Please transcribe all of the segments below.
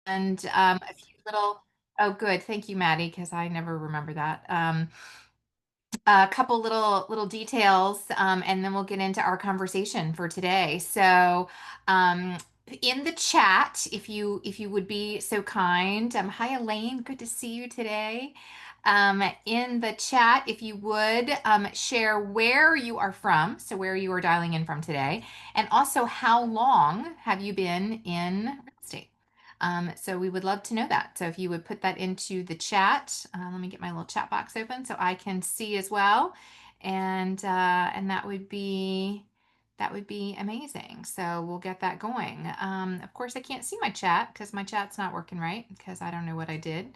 and a few little, oh, good. Thank you, Maddie, because I never remember that. A couple little details, and then we'll get into our conversation for today. So, um, in the chat, if you would be so kind, hi Elaine, good to see you today. In the chat, if you would share where you are from, so where you are dialing in from today, and also how long have you been in real estate? So we would love to know that. So if you would put that into the chat, let me get my little chat box open so I can see as well, and that would be amazing. So we'll get that going. Of course, I can't see my chat because my chat's not working right because I don't know what I did.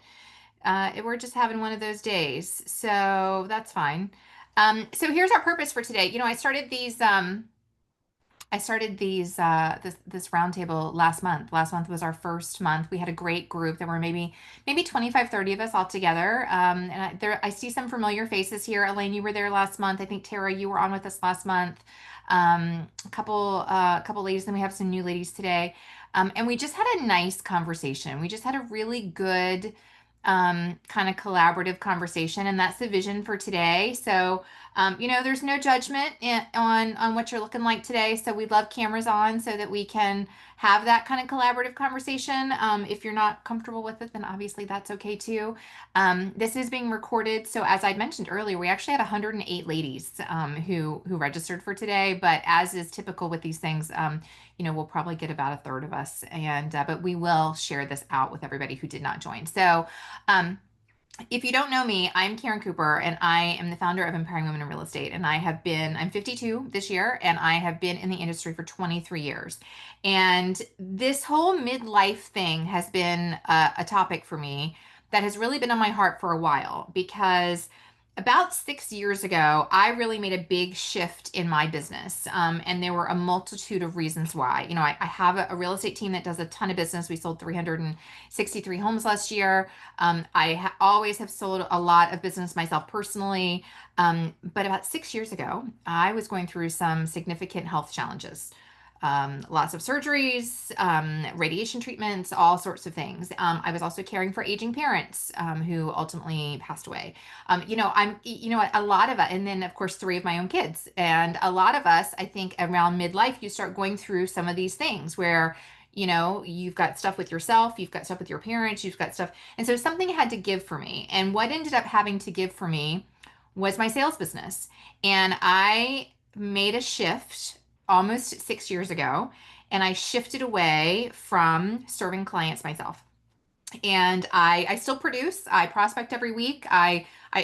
We're just having one of those days, so that's fine. So here's our purpose for today. I started this roundtable last month. Last month was our first month. We had a great group. There were maybe 25, 30 of us all together. And I see some familiar faces here. Elaine, you were there last month. I think Tara, you were on with us last month. A couple ladies, and we have some new ladies today. And we just had a nice conversation. We just had a really good kind of collaborative conversation, and that's the vision for today. So there's no judgment on what you're looking like today. So we'd love cameras on so that we can have that kind of collaborative conversation. If you're not comfortable with it, then obviously that's okay too. This is being recorded. So as I mentioned earlier, we actually had 108 ladies who registered for today. But as is typical with these things, we'll probably get about a third of us. But we will share this out with everybody who did not join. So um, if you don't know me, I'm Karen Cooper, and I am the founder of Empowering Women in Real Estate. And I'm 52 this year, and I have been in the industry for 23 years. And this whole midlife thing has been a topic for me that has really been on my heart for a while because about 6 years ago, I really made a big shift in my business. And there were a multitude of reasons why. I have a real estate team that does a ton of business. We sold 363 homes last year. Always have sold a lot of business myself personally. But about 6 years ago, I was going through some significant health challenges. Lots of surgeries, radiation treatments, all sorts of things. I was also caring for aging parents who ultimately passed away. A lot of it, and then of course, three of my own kids. And a lot of us, I think, around midlife, you start going through some of these things where you've got stuff with yourself, you've got stuff with your parents, you've got stuff. And so something had to give for me. And what ended up having to give for me was my sales business. And I made a shift almost 6 years ago, and I shifted away from serving clients myself. And I still produce. I prospect every week.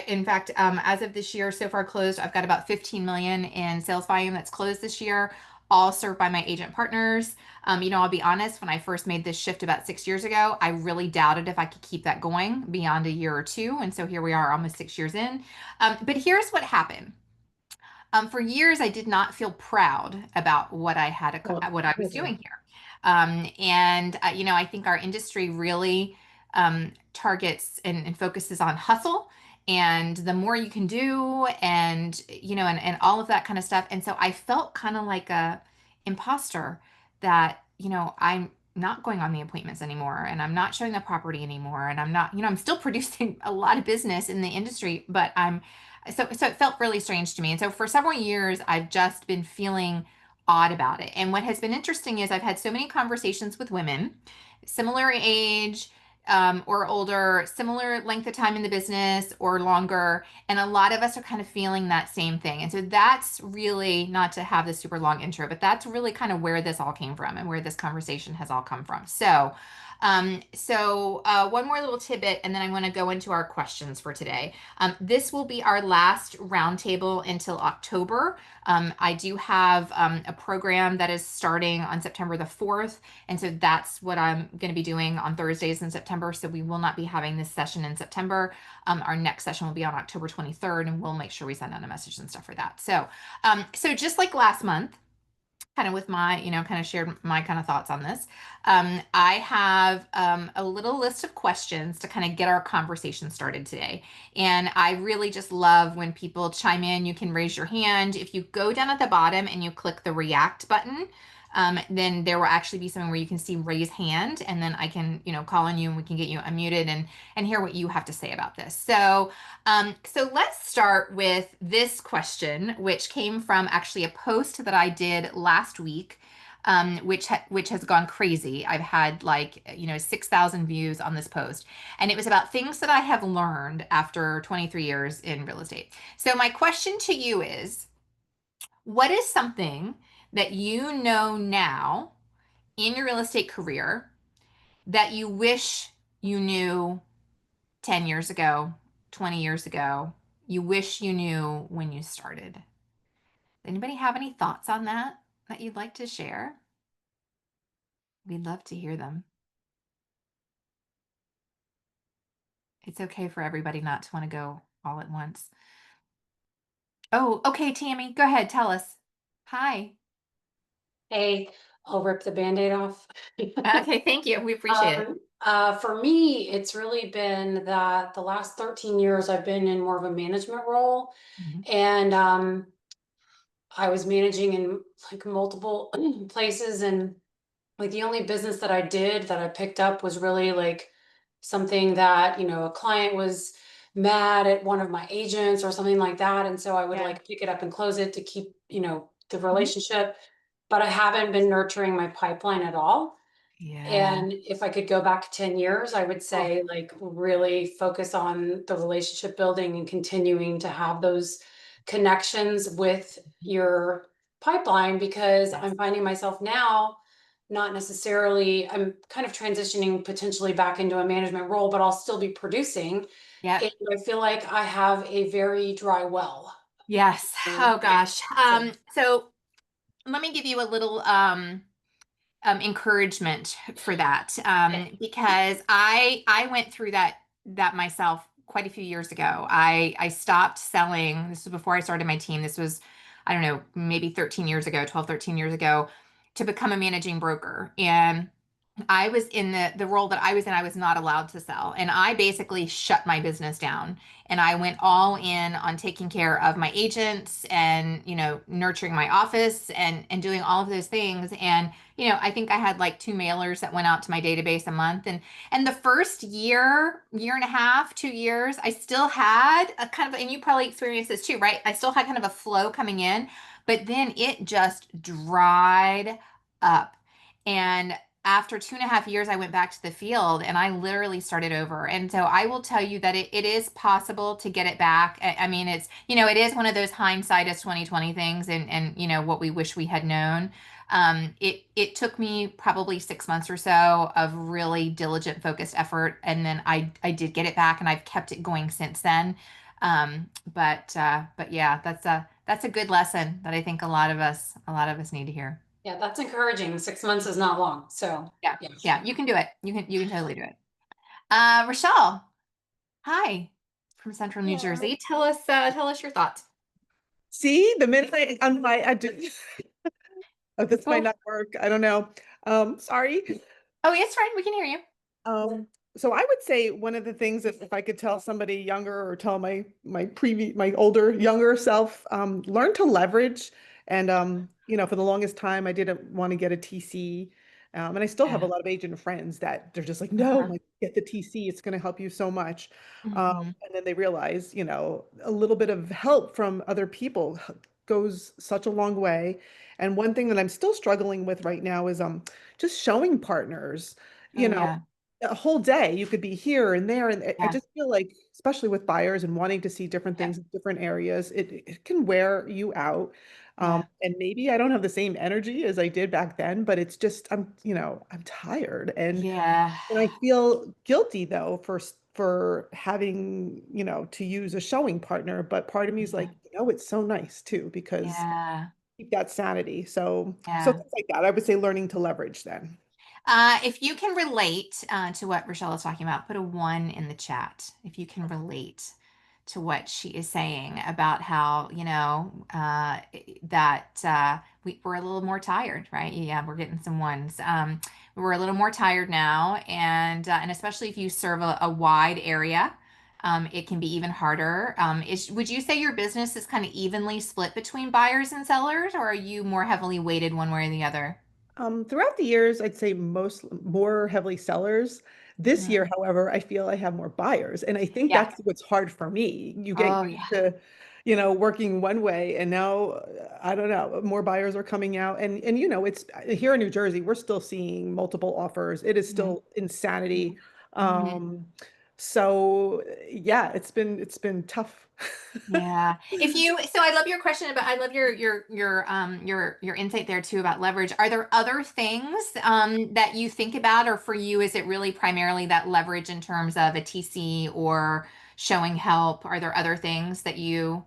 In fact, as of this year, so far closed, I've got about 15 million in sales volume that's closed this year, all served by my agent partners. I'll be honest, when I first made this shift about 6 years ago, I really doubted if I could keep that going beyond a year or two. And so here we are, almost 6 years in. But here's what happened. For years, I did not feel proud about what I was doing here. I think our industry really targets and focuses on hustle and the more you can do, and all of that kind of stuff. And so I felt kind of like a imposter that, I'm not going on the appointments anymore, and I'm not showing the property anymore, and I'm not, I'm still producing a lot of business in the industry, but so it felt really strange to me. And so for several years, I've just been feeling odd about it. And what has been interesting is I've had so many conversations with women, similar age, or older, similar length of time in the business or longer. And a lot of us are kind of feeling that same thing. And so that's really, not to have this super long intro, but that's really kind of where this all came from and where this conversation has all come from. So one more little tidbit, and then I'm going to go into our questions for today. This will be our last roundtable until October. I do have a program that is starting on September the 4th. And so that's what I'm going to be doing on Thursdays in September. So we will not be having this session in September. Our next session will be on October 23rd, and we'll make sure we send out a message and stuff for that. So just like last month, kind of with my, kind of shared my kind of thoughts on this. I have a little list of questions to kind of get our conversation started today. And I really just love when people chime in. You can raise your hand. If you go down at the bottom and you click the react button, then there will actually be something where you can see raise hand, and then I can, call on you and we can get you unmuted and hear what you have to say about this. So let's start with this question, which came from actually a post that I did last week, which has gone crazy. I've had like 6,000 views on this post, and it was about things that I have learned after 23 years in real estate. So my question to you is, what is something that you know now in your real estate career that you wish you knew 10 years ago, 20 years ago, you wish you knew when you started? Anybody have any thoughts on that you'd like to share? We'd love to hear them. It's okay for everybody not to want to go all at once. Oh, okay, Tammy, go ahead, tell us. Hi. Hey, I'll rip the Band-Aid off. Okay, thank you. We appreciate it. For me, it's really been that the last 13 years I've been in more of a management role, Mhm. and I was managing in like multiple places, and like the only business that I did that I picked up was really like something that, a client was mad at one of my agents or something like that, and so I would Yeah. like pick it up and close it to keep, the Mhm. relationship. But I haven't been nurturing my pipeline at all. Yeah. And if I could go back 10 years, I would Oh, say like really focus on the relationship building and continuing to have those connections with mhm. your pipeline, because Yes. I'm finding myself now not necessarily, I'm kind of transitioning potentially back into a management role, but I'll still be producing. Yep. And I feel like I have a very dry well. Yes. So, Oh gosh. so So let me give you a little encouragement for that, because I went through that myself quite a few years ago. I stopped selling. This was before I started my team. This was, I don't know, maybe 13 years ago, 12, 13 years ago, to become a managing broker. And I was in the role that I was in, I was not allowed to sell. And I basically shut my business down. And I went all in on taking care of my agents and, nurturing my office and doing all of those things. And, I think I had like two mailers that went out to my database a month. And the first year and a half, 2 years, I still had a kind of, and you probably experienced this too, right? I still had kind of a flow coming in, but then it just dried up. And after 2.5 years, I went back to the field and I literally started over. And so I will tell you that it is possible to get it back. I mean, it is one of those hindsight is 2020 things, and what we wish we had known. It took me probably 6 months or so of really diligent, focused effort, and then I did get it back, and I've kept it going since then. But yeah, that's a good lesson that I think a lot of us need to hear. yeah, that's encouraging. 6 months is not long. So Yeah. yeah. Yeah. You can do it. You can totally do it. Rochelle, hi from Central New Hello. Jersey. Tell us your thoughts. See, the minute I do, oh, this might Cool. not work. I don't know. Sorry. Oh, it's fine. We can hear you. Um, so I would say one of the things that if I could tell somebody younger or tell my older, younger self, learn to leverage. And for the longest time I didn't want to get a TC. And I still have a Yeah. lot of agent friends that they're just like, no, Uh-huh. like get the TC, it's going to help you so much. Hmm. And then they realize, a little bit of help from other people goes such a long way. And one thing that I'm still struggling with right now is just showing partners, you Oh know, yeah. a whole day you could be here and there, and I Yeah. just feel like, especially with buyers and wanting to see different Yeah. things in different areas, it can wear you out. Yeah. And maybe I don't have the same energy as I did back then, but it's just I'm tired, Yeah. and I feel guilty though for having to use a showing partner, but part of me is Yeah. like, it's so nice too, because Yeah. keep that sanity. So Yeah. things like that, I would say learning to leverage then. If you can relate to what Rochelle is talking about, put a one in the chat. If you can relate to what she is saying about how, that we're a little more tired, right? Yeah, we're getting some ones. We're a little more tired now, and especially if you serve a wide area, it can be even harder. Would you say your business is kind of evenly split between buyers and sellers, or are you more heavily weighted one way or the other? Throughout the years, I'd say more heavily sellers. This Mm. year, however, I feel I have more buyers, and I think Yeah. that's what's hard for me. You get Oh, used yeah. to, working one way, and now I don't know, more buyers are coming out, and it's here in New Jersey, we're still seeing multiple offers. It is Mhm. still insanity. Mhm. Um, so yeah, it's been tough. Yeah. So I love your question about, I love your insight there too about leverage. Are there other things that you think about, or for you, is it really primarily that leverage in terms of a TC or showing help? Are there other things that you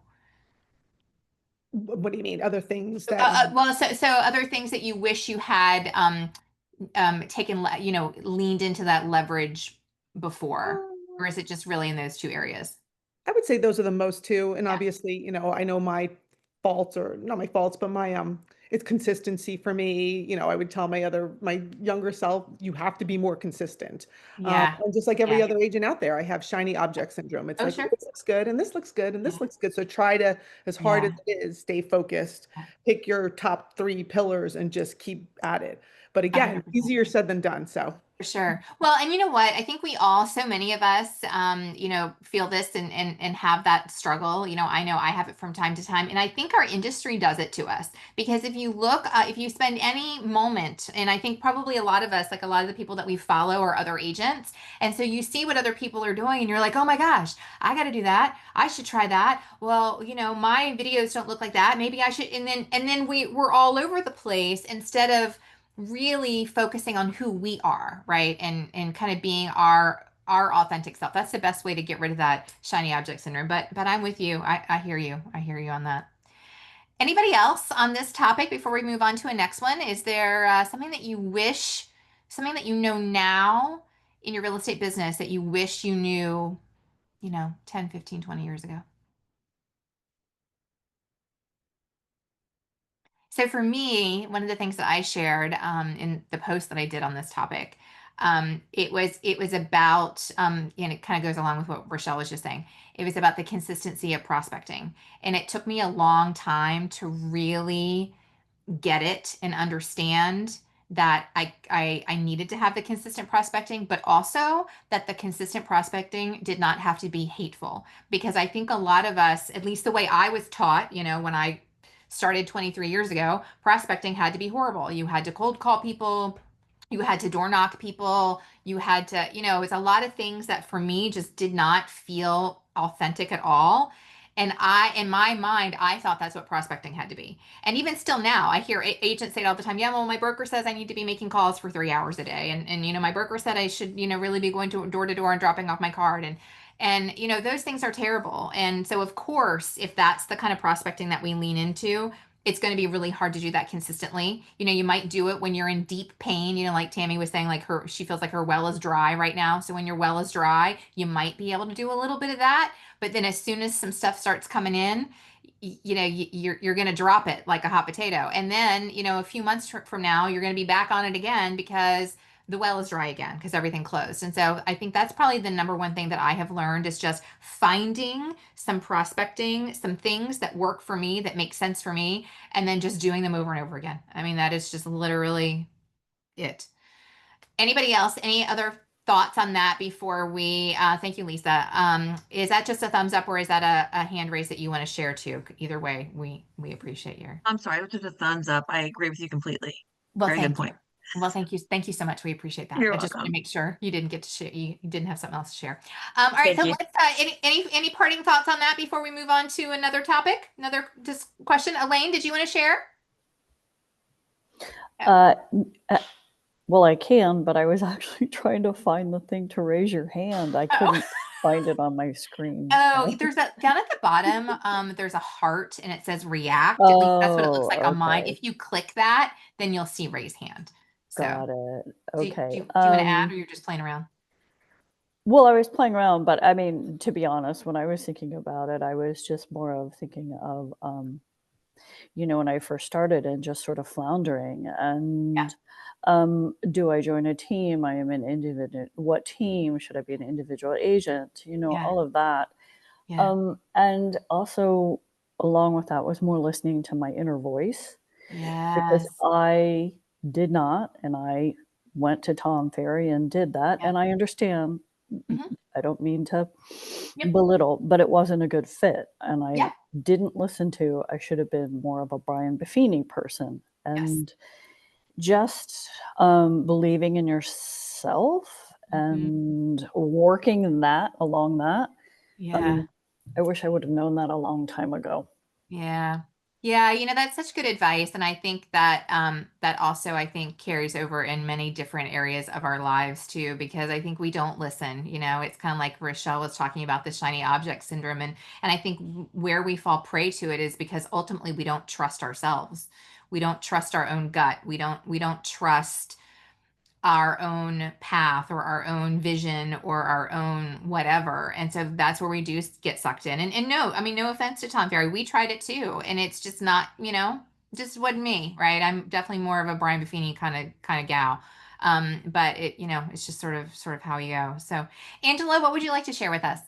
What do you mean? Other things that well, so other things that you wish you had taken, leaned into that leverage before, or is it just really in those two areas? I would say those are the most two. And Yeah. obviously, I know my faults, or not my faults, but it's consistency for me. I would tell my younger self, you have to be more consistent. Yeah. And just like every Yeah. other agent out there, I have shiny object syndrome. It's Oh, like, well, sure. this looks good, and this looks good, and Yeah. this looks good. So try to, as hard as Yeah. it is, stay focused, pick your top three pillars and just keep at it. But again, 100%. easier said than done. So For sure. Well, and you know what? I think we all, so many of us, feel this and have that struggle. I know I have it from time to time, and I think our industry does it to us because if you look, if you spend any moment, and I think probably a lot of us, like a lot of the people that we follow, are other agents, and so you see what other people are doing, and you're like, oh my gosh, I got to do that. I should try that. Well, my videos don't look like that. Maybe I should. And then we're all over the place instead of really focusing on who we are, right? And kind of being our authentic self. That's the best way to get rid of that shiny object syndrome. But I'm with you. I hear you. I hear you on that. Anybody else on this topic before we move on to a next one? Is there something that you wish, something that you know now in your real estate business that you wish you knew, 10, 15, 20 years ago? So for me, one of the things that I shared in the post that I did on this topic, it was about, and it kind of goes along with what Rochelle was just saying. It was about the consistency of prospecting, and it took me a long time to really get it and understand that I needed to have the consistent prospecting, but also that the consistent prospecting did not have to be hateful. Because I think a lot of us, at least the way I was taught, when I started 23 years ago, prospecting had to be horrible. You had to cold call people, you had to door knock people, you had to, it was a lot of things that for me just did not feel authentic at all. And in my mind, I thought that's what prospecting had to be. And even still now, I hear agents say it all the time. Yeah, well, my broker says I need to be making calls for 3 hours a day. And my broker said I should, really be going to door and dropping off my card. And those things are terrible. And so, of course, if that's the kind of prospecting that we lean into, it's going to be really hard to do that consistently. You might do it when you're in deep pain, like Tammy was saying, like she feels like her well is dry right now. So when your well is dry, you might be able to do a little bit of that. But then as soon as some stuff starts coming in, you're going to drop it like a hot potato. And then, a few months from now, you're going to be back on it again because the well is dry again because everything closed. And so I think that's probably the number one thing that I have learned is just finding some prospecting, some things that work for me, that make sense for me, and then just doing them over and over again. I mean, that is just literally it. Anybody else? Any other thoughts on that before we thank you, Lisa. Is that just a thumbs up or is that a hand raise that you want to share too? Either way, we appreciate your I'm sorry, it was just a thumbs up. I agree with you completely. well, Very good thank you. point. Well, thank you. Thank you so much. We appreciate that. You're I just want to welcome. make sure you didn't get to share. You didn't have something else to share. All right. Thank So you. let's, any parting thoughts on that before we move on to another topic, another just question? Elaine, did you want to share? Uh, uh, well, I can, but I was actually trying to find the thing to raise your hand. I Oh, couldn't find it on my screen. oh, So. there's a down at the bottom, there's a heart and it says react. At least that's what it looks Oh, like on mine. okay. If you click that, then you'll see raise hand. So Got it. do you, do Okay. you, do you want to add or you're just playing around? Well, I was playing around, but I mean, to be honest, when I was thinking about it, I was just more of thinking of, when I first started and just sort of floundering. Yeah. And do I join a team? I am an individual. What team should I be an individual agent? Yeah. All of that. Yeah. And also along with that was more listening to my inner voice because Yes. I did not, and I went to Tom Ferry and did that, Yeah. and I understand. Mhm. I don't mean to Yep. belittle, but it wasn't a good fit, and I Yeah. didn't listen to. I should have been more of a Brian Buffini person, Yes. and just believing in yourself Mhm. and working that along that. Yeah. I wish I would have known that a long time ago. Yeah. Yeah, that's such good advice. And I think that that also I think carries over in many different areas of our lives too, because I think we don't listen. It's kind of like Rochelle was talking about the shiny object syndrome. And I think where we fall prey to it is because ultimately we don't trust ourselves. We don't trust our own gut. We don't trust our own path or our own vision or our own whatever. And so that's where we do get sucked in. And no, I mean, no offense to Tom Ferry. We tried it too. And it's just not, just wasn't me, right? I'm definitely more of a Brian Buffini kind of gal. But it's just sort of how you go. So Angela, what would you like to share with us?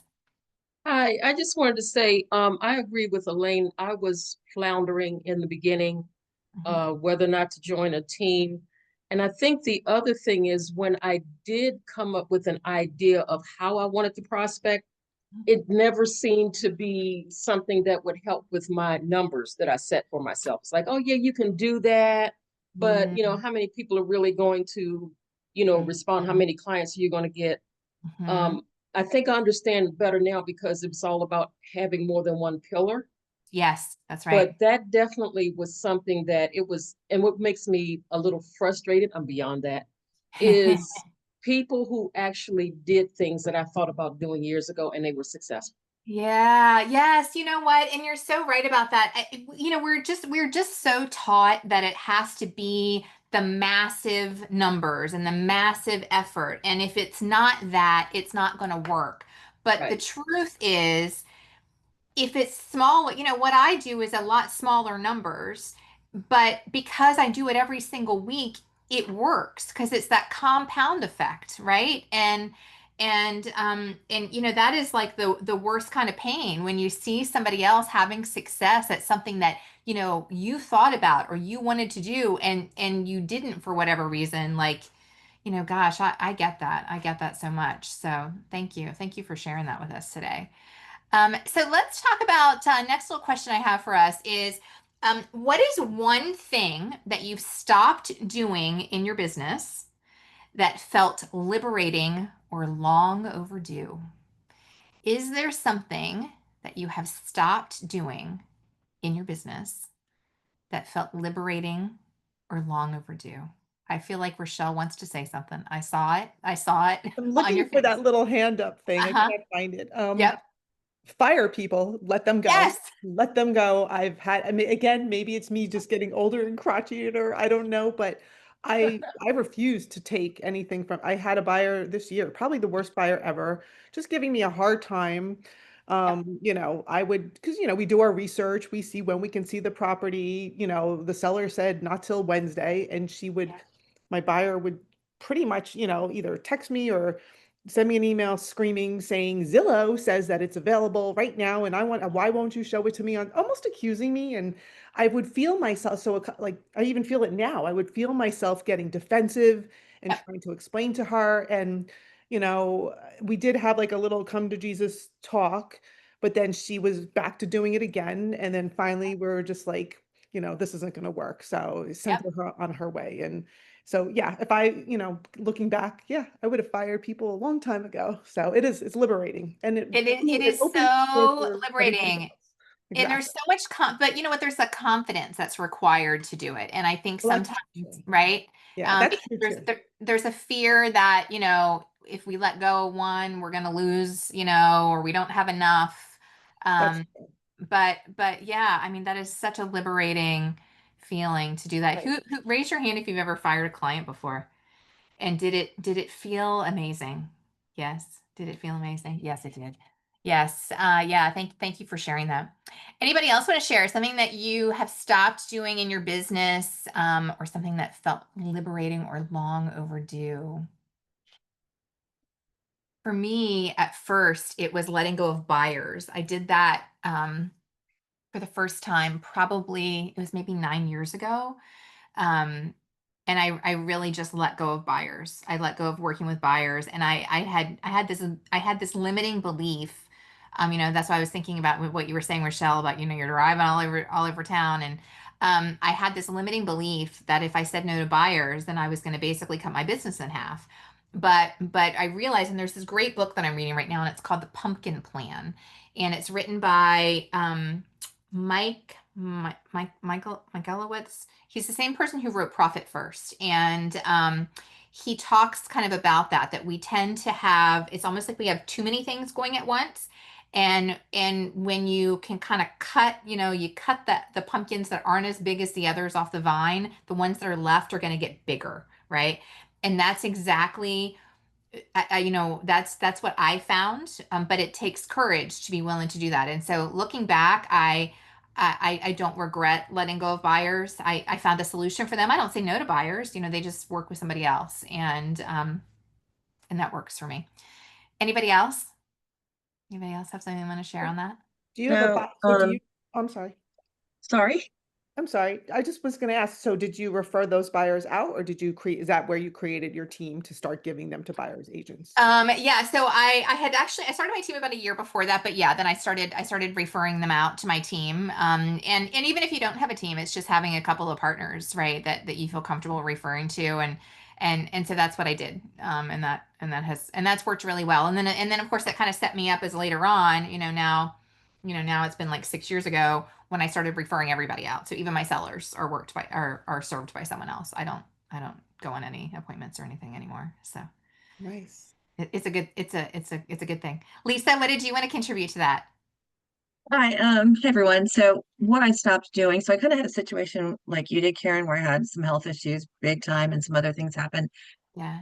Hi, I just wanted to say, I agree with Elaine. I was floundering in the beginning, Mhm. whether or not to join a team. And I think the other thing is when I did come up with an idea of how I wanted to prospect, it never seemed to be something that would help with my numbers that I set for myself. It's like, oh yeah, you can do that. But Mhm. how many people are really going to, respond? How Mhm. many clients are you going to get? Mhm. Um, I think I understand better now because it's all about having more than one pillar. Yes, that's right. But that definitely was something that it was, and what makes me a little frustrated, I'm beyond that, is people who actually did things that I thought about doing years ago and they were successful. Yeah, yes, you know what? And you're so right about that. We're just so taught that it has to be the massive numbers and the massive effort. And if it's not that, it's not going to work. But the Right. truth is, if it's small, what I do is a lot smaller numbers, but because I do it every single week, it works because it's that compound effect, right? And that is like the worst kind of pain when you see somebody else having success at something that you thought about or you wanted to do and you didn't for whatever reason. Like, gosh, I get that. I get that so much. So thank you for sharing that with us today. So let's talk about next little question I have for us is what is one thing that you've stopped doing in your business that felt liberating or long overdue? Is there something that you have stopped doing in your business that felt liberating or long overdue? I feel like Rochelle wants to say something. I saw it. I saw it I'm on your looking for face. that little hand up thing. I Uh-huh. can't find it. Yep. Fire people, let them go. Yes. Let them go. I mean, again, maybe it's me just getting older and crotchetier. I don't know, but I refuse to take anything from. I had a buyer this year, probably the worst buyer ever, just giving me a hard time. Yep. I would, because we do our research, we see when we can see the property. The seller said not till Wednesday, and Yeah. my buyer would pretty much, either text me or send me an email screaming saying Zillow says that it's available right now and why won't you show it to me, on almost accusing me. And I would feel myself like I even feel it now. I would feel myself getting defensive and Yep. trying to explain to her. And you know we did have like a little come to Jesus talk, but then she was back to doing it again, and then finally we're just like, this isn't going to work, so I sent Yep. her on her way. And so yeah, if I, looking back, yeah, I would have fired people a long time ago. So it's liberating, and It is it opens the door so for everybody liberating. else. And there's Exactly. so much but you know what? There's a confidence that's required to do it. And I think Well, that's sometimes, true. right? Yeah, that's Because true there's too. there's a fear that, if we let go of one, we're gonna lose, or we don't have enough. That's Um, but yeah, I mean, that is such a liberating feeling to do that. right. Who raise your hand if you've ever fired a client before? And did it feel amazing? Yes. Did it feel amazing? Yes, it did. Yes. Yeah. Thank you for sharing that. Anybody else want to share something that you have stopped doing in your business, or something that felt liberating or long overdue? For me, at first, it was letting go of buyers. I did that for the first time, probably it was maybe 9 years ago. Um, and I really just let go of buyers. I let go of working with buyers, and I had this limiting belief. That's why I was thinking about what you were saying, Rochelle, about you're driving all over town, and I had this limiting belief that if I said no to buyers, then I was going to basically cut my business in half. But I realized, and there's this great book that I'm reading right now, and it's called The Pumpkin Plan, and it's written by Michael Michalowicz. He's the same person who wrote Profit First, and he talks kind of about that we tend to have. It's almost like we have too many things going at once, and when you can kind of cut, you cut the pumpkins that aren't as big as the others off the vine, the ones that are left are going to get bigger, right? And that's exactly that's what I found. But it takes courage to be willing to do that. And so looking back, I don't regret letting go of buyers. I found a solution for them. I don't say no to buyers. They just work with somebody else, and that works for me. Anybody else? Anybody else have something they want to share on that? Do you have a No, buy? So do you? I'm sorry. sorry. I'm sorry. I just was going to ask. So did you refer those buyers out, or did you create? Is that where you created your team to start giving them to buyers agents? Yeah, so I had actually I started my team about a year before that, but yeah, then I started referring them out to my team. And even if you don't have a team, it's just having a couple of partners, right, that you feel comfortable referring to, and so that's what I did. And that's worked really well. And then of course that kind of set me up as later on, now it's been like 6 years ago when I started referring everybody out. So even my sellers are served by someone else. I don't go on any appointments or anything anymore. So Nice. it's a good thing. Lisa, what did you want to contribute to that? Hi, hey everyone. So what I stopped doing, so I kind of had a situation like you did, Karen, where I had some health issues big time and some other things happened Yeah.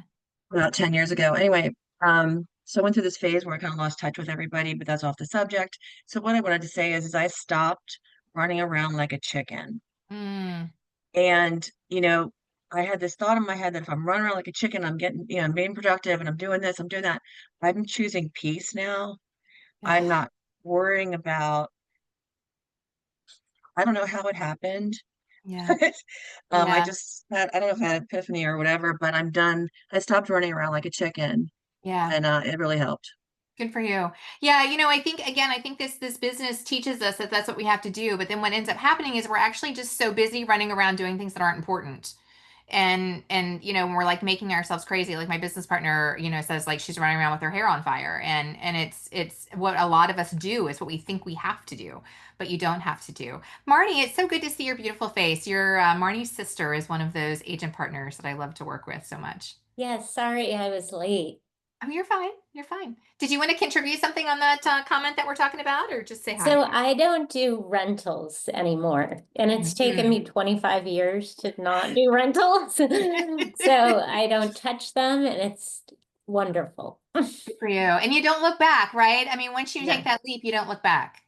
about 10 years ago. Anyway, so I went through this phase where I kind of lost touch with everybody, but that's off the subject. So what I wanted to say is I stopped running around like a chicken. Mm, And, I had this thought in my head that if I'm running around like a chicken, I'm getting, I'm being productive and I'm doing this, I'm doing that. I'm choosing peace now. I'm ugh, not worrying about, I don't know how it happened. yeah. I Yeah. just had, I don't know if I had an epiphany or whatever, but I'm done. I stopped running around like a chicken Yeah. and it really helped. Good for you. Yeah, I think this business teaches us that that's what we have to do, but then what ends up happening is we're actually just so busy running around doing things that aren't important. And when we're like making ourselves crazy, like my business partner, says like she's running around with her hair on fire, and it's what a lot of us do, is what we think we have to do, but you don't have to do. Marnie, it's so good to see your beautiful face. Your Marnie's sister is one of those agent partners that I love to work with so much. Yes, sorry I was late. Oh, you're fine. You're fine. Did you want to contribute something on that comment that we're talking about, or just say hi? So I don't do rentals anymore, and it's taken Mhm. me 25 years to not do rentals. So I don't touch them, and it's wonderful. Good for you. And you don't look back, right? I mean, once you No. take that leap, you don't look back.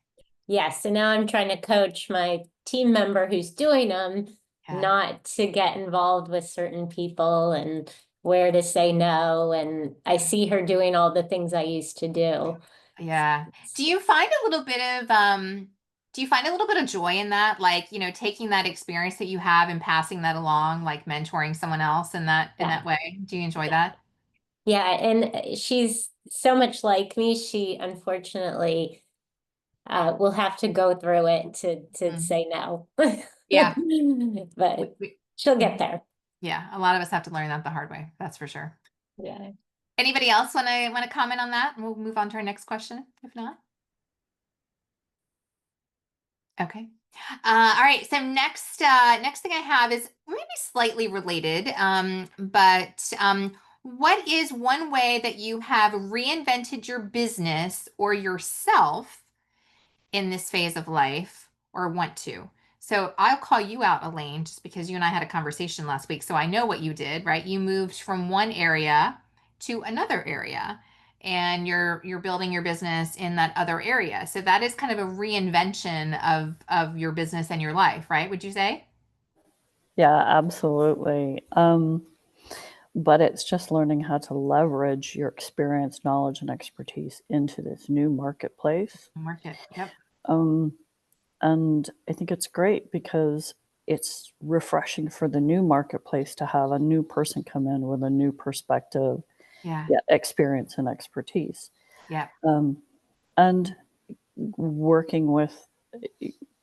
Yes, and now I'm trying to coach my team member who's doing them Yeah. not to get involved with certain people and where to say no. And I see her doing all the things I used to do. Yeah. Do you find a little bit of joy in that? Like, taking that experience that you have and passing that along, like mentoring someone else in Yeah. that way. Do you enjoy that? Yeah, and she's so much like me. She unfortunately will have to go through it to Mhm. say no. Yeah. But she'll get Mhm. there. Yeah. A lot of us have to learn that the hard way. That's for sure. Yeah. Anybody else want to comment on that? And we'll move on to our next question, if not. Okay. All right. So next thing I have is maybe slightly related, but what is one way that you have reinvented your business or yourself in this phase of life, or want to? So I'll call you out, Elaine, just because you and I had a conversation last week. So I know what you did, right? You moved from one area to another area, and you're building your business in that other area. So that is kind of a reinvention of your business and your life, right? Would you say? Yeah, absolutely. But it's just learning how to leverage your experience, knowledge, and expertise into this new marketplace. Market. Yep. Um, and I think it's great because it's refreshing for the new marketplace to have a new person come in with a new perspective, Yeah. experience and expertise. Yeah. And working with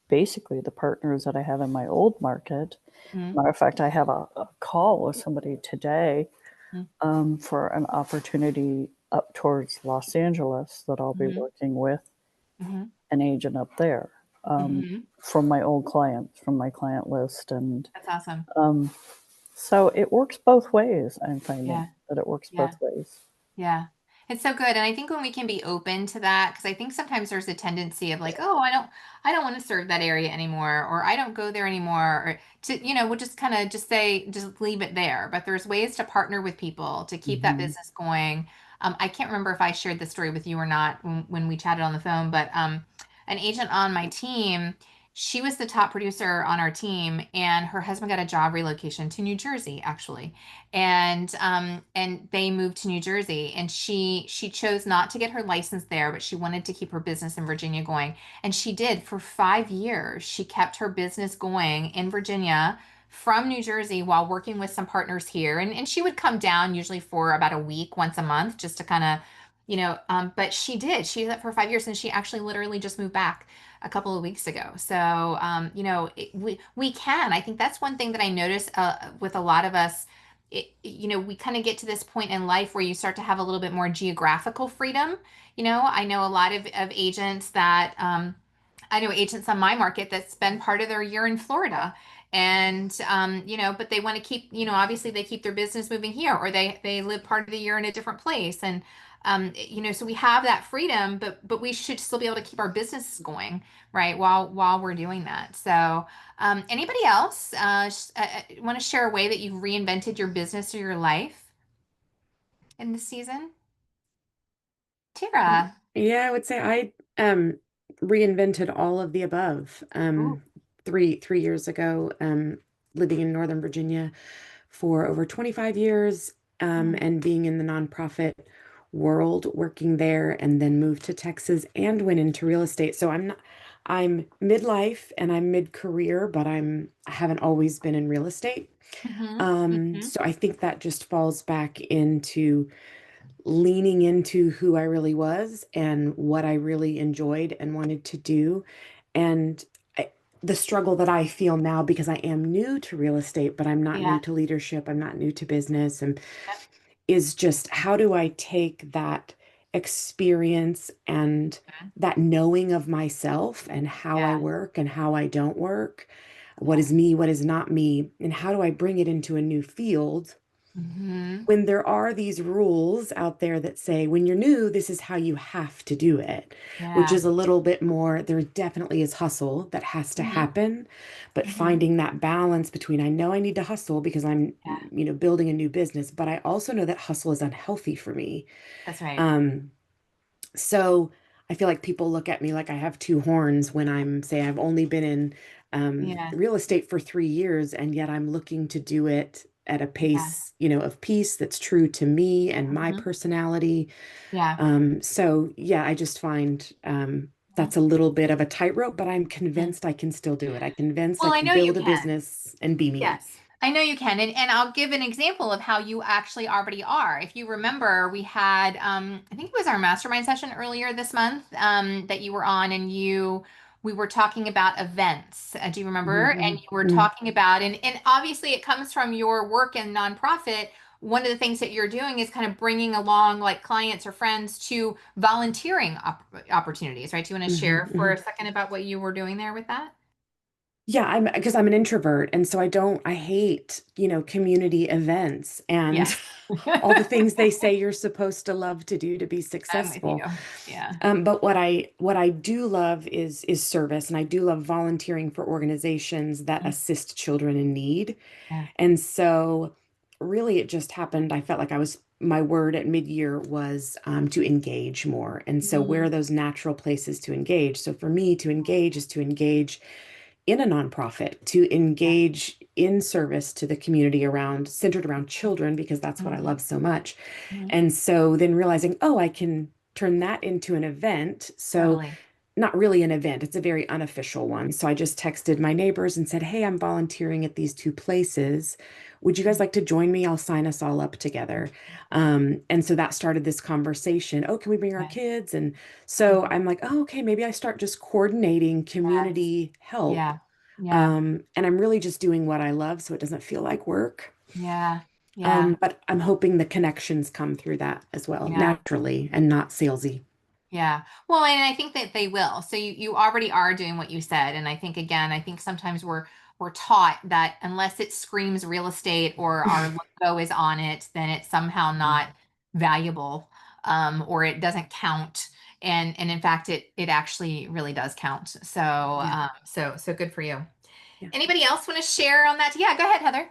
basically the partners that I have in my old market. Mhm. Matter of fact, I have a call with somebody today for an opportunity up towards Los Angeles that I'll be Mhm. working with Mhm. an agent up there Mhm. from my old clients, from my client list. And That's awesome. so it works both ways. I'm finding Yeah. that it works Yeah. both ways. Yeah. It's so good. And I think when we can be open to that, because I think sometimes there's a tendency of like, oh, I don't want to serve that area anymore, or I don't go there anymore, or to, we'll just kind of just say, just leave it there. But there's ways to partner with people to keep that business going. I can't remember if I shared this story with you or not when we chatted on the phone, but an agent on my team, she was the top producer on our team, and her husband got a job relocation to New Jersey, actually, and they moved to New Jersey, and she chose not to get her license there, but she wanted to keep her business in Virginia going, and she did for 5 years. She kept her business going in Virginia from New Jersey while working with some partners here, and she would come down usually for about a week once a month just to kind of but she did that for 5 years, and she actually literally just moved back a couple of weeks ago. So, we can. I think that's one thing that I notice with a lot of us. We kind of get to this point in life where you start to have a little bit more geographical freedom. I know a lot of agents that I know agents on my market that spend part of their year in Florida. And but they want to keep, obviously they keep their business moving here, or they live part of the year in a different place. And so we have that freedom, but we should still be able to keep our business going, right? While we're doing that. So anybody else want to share a way that you've reinvented your business or your life in this season? Tara. Yeah, I would say I reinvented all of the above. Ooh. Three years ago, living in Northern Virginia for over 25 years, Mm. and being in the nonprofit world, working there, and then moved to Texas and went into real estate. So I'm midlife and I'm mid-career, but I haven't always been in real estate. Mm-hmm. Mm-hmm. So I think that just falls back into leaning into who I really was and what I really enjoyed and wanted to do. And the struggle that I feel now, because I am new to real estate, but I'm not new Yeah. to leadership, I'm not new to business, and Yep. is just how do I take that experience and that knowing of myself and how I Yeah. work and how I don't work, what Yeah. is me, what is not me, and how do I bring it into a new field Mm-hmm. when there are these rules out there that say, when you're new, this is how you have to do it, which Yeah. is a little bit more, there definitely is hustle that has to Mm-hmm. happen, but Mm-hmm. finding that balance between, I know I need to hustle because I'm, Yeah. building a new business, but I also know that hustle is unhealthy for me. That's right. Um, so I feel like people look at me like I have two horns when I'm say I've only been in Yeah. real estate for 3 years, and yet I'm looking to do it at a Yeah. pace, of peace that's true to me and my Mm-hmm. personality. Yeah. So yeah, I just find that's a little bit of a tightrope, but I'm Mhm. convinced I can still do it. I'm convinced I Well, I can know you build a can. business and be me. Yes, I know you can. And I'll give an example of how you actually already are. If you remember, we had, I think it was our mastermind session earlier this month, that you were on, and we were talking about events. Do you remember? And you were Mm-hmm. talking about, and obviously it comes from your work in nonprofit. One of the things that you're doing is kind of bringing along like clients or friends to volunteering opportunities, right? Do you want to share for Mm-hmm. a second about what you were doing there with that? Yeah, because I'm an introvert, and so I hate, community events and Yes. all the things they say you're supposed to love to do to be I'm with you. successful. Yeah. But what I do love is service, and I do love volunteering for organizations that Mm. assist children in need. Yeah. And so really it just happened. I felt like my word at mid-year was to engage more. And so where are Mhm. those natural places to engage? So for me, to engage is to engage in a nonprofit, to Yeah. engage in service to the community centered around children, because that's what I Mhm. love so much. Mhm. And so then realizing, oh, I can turn that into an event. So Totally. not really an event. It's a very unofficial one. So I just texted my neighbors and said, "Hey, I'm volunteering at these two places. Would you guys like to join me? I'll sign us all up together." And so that started this conversation. Oh, can we bring our Right. kids? And so I'm like, oh, okay, maybe I start just coordinating Yes. community help. Yeah. Yeah. And I'm really just doing what I love, so it doesn't feel like work. Yeah. Yeah. But I'm hoping the connections come through that as well, Yeah. naturally and not salesy. Yeah. Well, and I think that they will. So you already are doing what you said. And I think again, I think sometimes we're taught that unless it screams real estate or our logo is on it, then it's somehow not valuable, or it doesn't count. And in fact it actually really does count. So Yeah. so good for you. Yeah. Anybody else want to share on that? Yeah, go ahead, Heather.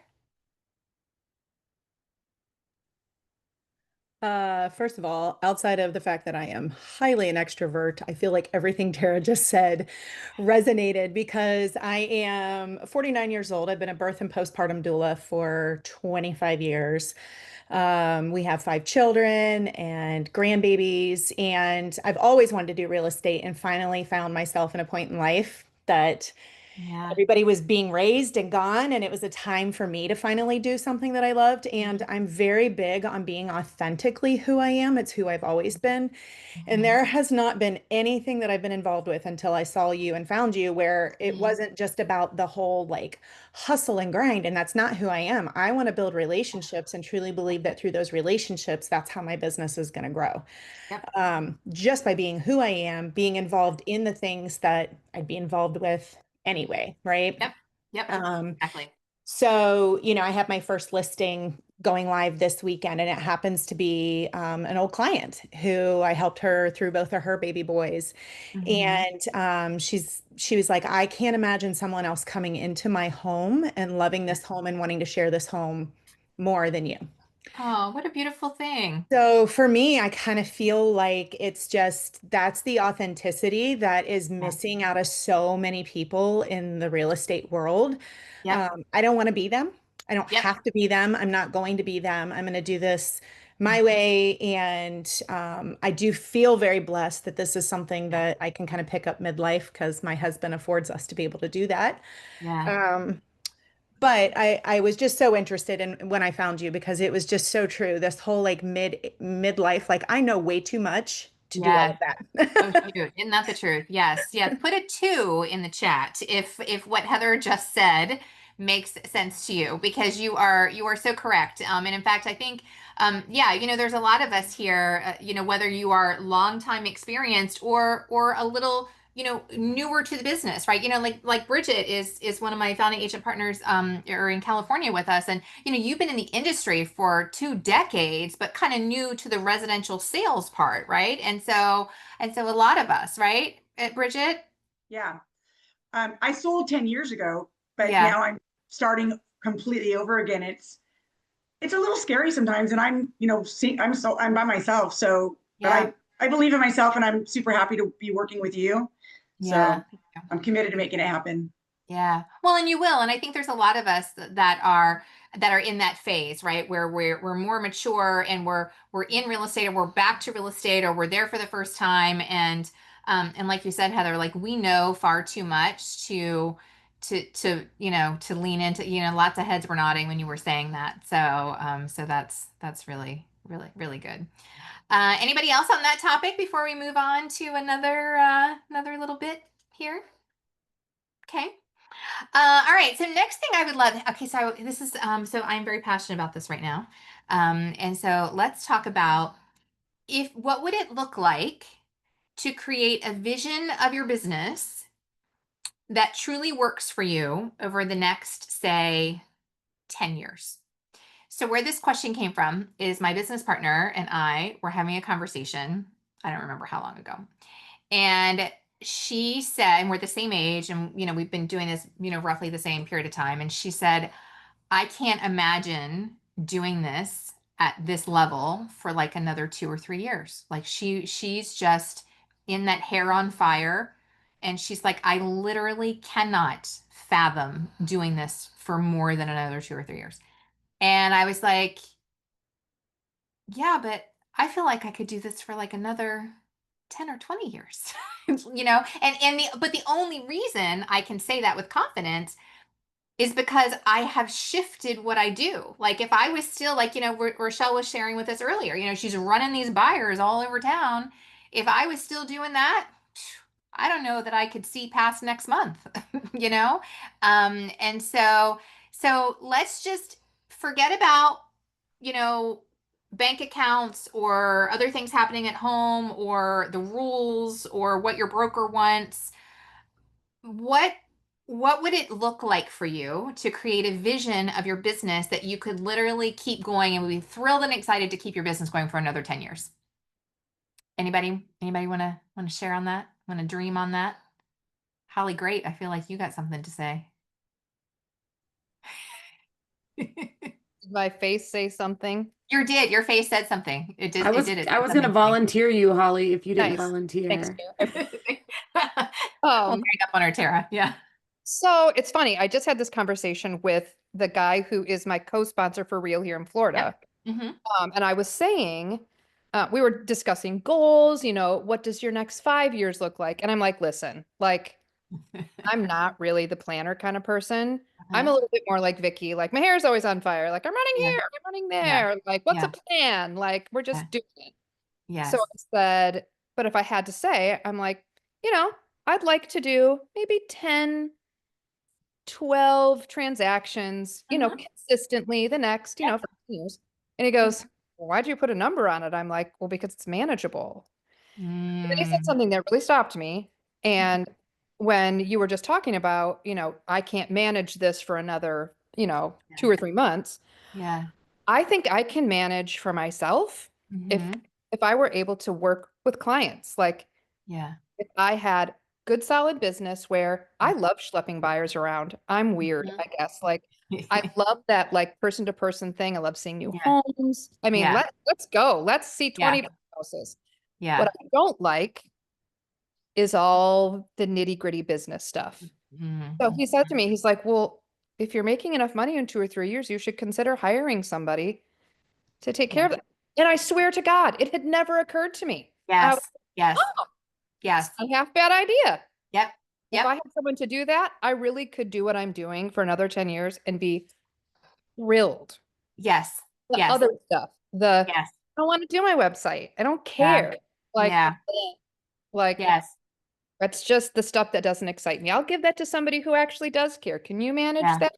First of all, outside of the fact that I am highly an extrovert, I feel like everything Tara just said resonated because I am 49 years old. I've been a birth and postpartum doula for 25 years. We have 5 children and grandbabies, and I've always wanted to do real estate and finally found myself in a point in life that Yeah. everybody was being raised and gone, and it was a time for me to finally do something that I loved. And I'm very big on being authentically who I am. It's who I've always been. And Mhm. there has not been anything that I've been involved with until I saw you and found you where it Mhm. wasn't just about the whole like hustle and grind. And that's not who I am. I want to build relationships and truly believe that through those relationships, that's how my business is going to grow. Yep. Just by being who I am, being involved in the things that I'd be involved with anyway, right? Yep. Yep. Um, Exactly. so, I have my first listing going live this weekend, and it happens to be an old client who I helped her through both of her baby boys. Mhm. And she was like, I can't imagine someone else coming into my home and loving this home and wanting to share this home more than you. Oh, what a beautiful thing. So for me, I kind of feel like it's just that's the authenticity that is Yeah. missing out of so many people in the real estate world. Yep. I don't want to be them. I don't Yep. have to be them. I'm not going to be them. I'm going to do this my way. And I do feel very blessed that this is something Yeah. that I can kind of pick up midlife because my husband affords us to be able to do that. Yeah. Um, but I was just so interested in when I found you because it was just so true. This whole like midlife, like I know way too much to do all Yeah. of Oh, that. shoot. Isn't that the truth? Yes. Yeah. Put a 2 in the chat if what Heather just said makes sense to you, because you are so correct. And in fact, I think yeah, there's a lot of us here, whether you are longtime experienced or a little, newer to the business, right? Like Bridget is one of my founding agent partners are in California with us, and you've been in the industry for 2 decades, but kind of new to the residential sales part, right? And so a lot of us, right, Bridget? Yeah. I sold 10 years ago, but Yeah, now I'm starting completely over again. It's a little scary sometimes. And I'm by myself. So, but yeah, I believe in myself and I'm super happy to be working with you. yeah. So I'm committed to making it happen. Yeah. Well, and you will. And I think there's a lot of us that are in that phase, right? Where we're more mature and we're in real estate, or we're back to real estate, or we're there for the first time. And like you said, Heather, like we know far too much to lean into, lots of heads were nodding when you were saying that. So that's really, really, really good. Anybody else on that topic before we move on to another little bit here? Okay. All right. So next thing I would love. Okay. So this is so I'm very passionate about this right now. And so let's talk about if what would it look like to create a vision of your business that truly works for you over the next, say, 10 years. So where this question came from is my business partner and I were having a conversation. I don't remember how long ago. And she said, and we're the same age, and we've been doing this, roughly the same period of time. And she said, I can't imagine doing this at this level for like another 2 or 3 years. Like she's just in that hair on fire. And she's like, I literally cannot fathom doing this for more than another 2 or 3 years. And I was like, yeah, but I feel like I could do this for like another 10 or 20 years. you know, but the only reason I can say that with confidence is because I have shifted what I do. Like if I was still like, you know, Rochelle was sharing with us earlier, you know, she's running these buyers all over town. If I was still doing that, I don't know that I could see past next month, you know? And so let's just forget about, you know, bank accounts or other things happening at home or the rules or what your broker wants. What what would it look like for you to create a vision of your business that you could literally keep going and would be thrilled and excited to keep your business going for another 10 years? Anybody want to share on that? Want to dream on that? Holly, great. I feel like you got something to say. Did my face say something? You did. Your face said something. It did. I It was did. It I said was gonna something to me. volunteer you, Holly, if you didn't Nice. Thanks. volunteer. We'll hang up on her, Tara. Yeah. So it's funny. I just had this conversation with the guy who is my co-sponsor for Real here in Florida. Mm-hmm. And I was saying, we were discussing goals, you know, what does your next 5 years look like? And I'm like, listen, like, I'm not really the planner kind of person. I'm a little bit more like Vicky, like my hair is always on fire. Like I'm running Yeah. here, I'm running Yeah. there. Like, what's Yeah. a plan? Like, we're just Yeah. doing it. Yes. So I said, but if I had to say, I'm like, you know, I'd like to do maybe 10, 12 transactions, you know, consistently the next, you know, for years. And he goes, well, why'd you put a number on it? I'm like, well, because it's manageable. And then he said Mm. something that really stopped me. And when you were just talking about, you know, I can't manage this for another, you know, 2 or 3 months. Yeah. I think I can manage for myself Mhm. if I were able to work with clients. Like Yeah. if I had good solid business where I love schlepping buyers around. I'm weird, I guess. Like I love that like person to person thing. I love seeing new Yeah. homes. I mean, Yeah. let's go. Let's see Yeah. 20 houses. Yeah. What I don't like is all the nitty-gritty business stuff. So he said to me, he's like, well, if you're making enough money in 2 or 3 years, you should consider hiring somebody to take care of it. And I swear to God, it had never occurred to me. Yes. Yes. Oh, Yes. a half bad idea. Yep. If I had someone to do that, I really could do what I'm doing for another 10 years and be thrilled. Yes. The Yes. other stuff, Yes. I don't want to do my website. I don't Yeah. care. Like, Yeah. like Yes. that's just the stuff that doesn't excite me. I'll give that to somebody who actually does care. Can you manage Yeah. that?